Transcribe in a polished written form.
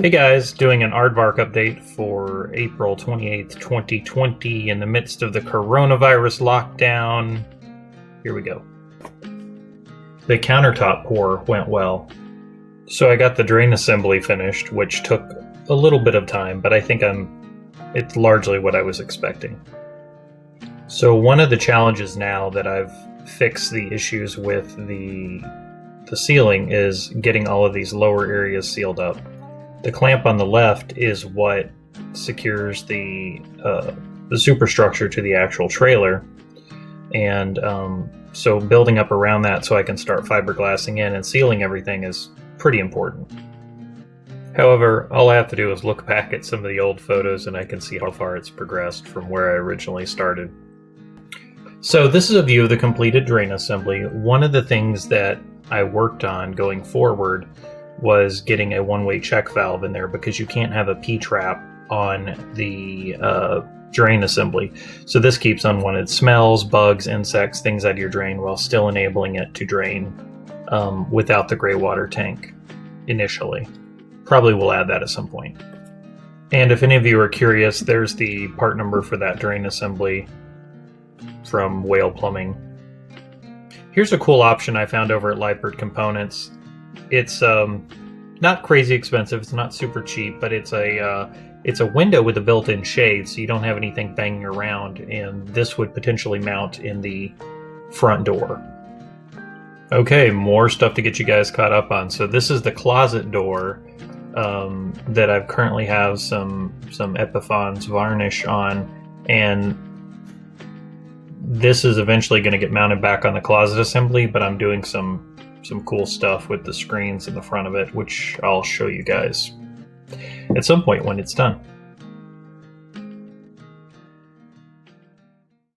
Hey guys, doing an Aardvark update for April 28th, 2020 in the midst of the coronavirus lockdown. Here we go. The countertop pour went well. So I got the drain assembly finished, which took a little bit of time, but I think it's largely what I was expecting. So one of the challenges now that I've fixed the issues with the ceiling is getting all of these lower areas sealed up. The clamp on the left is what secures the superstructure to the actual trailer, and so building up around that so I can start fiberglassing in and sealing everything is pretty important. However, all I have to do is look back at some of the old photos and I can see how far it's progressed from where I originally started. So this is a view of the completed drain assembly. One of the things that I worked on going forward was getting a one-way check valve in there, because you can't have a P-trap on the drain assembly. So this keeps unwanted smells, bugs, insects, things out of your drain while still enabling it to drain without the gray water tank initially. Probably will add that at some point. And if any of you are curious, there's the part number for that drain assembly from Whale Plumbing. Here's a cool option I found over at Liebert Components. It's not crazy expensive. It's not super cheap, but it's a window with a built-in shade, so you don't have anything banging around. And this would potentially mount in the front door. Okay, more stuff to get you guys caught up on. So this is the closet door that I currently have some Epiphan's varnish on, and this is eventually going to get mounted back on the closet assembly. But I'm doing some cool stuff with the screens in the front of it, which I'll show you guys at some point when it's done.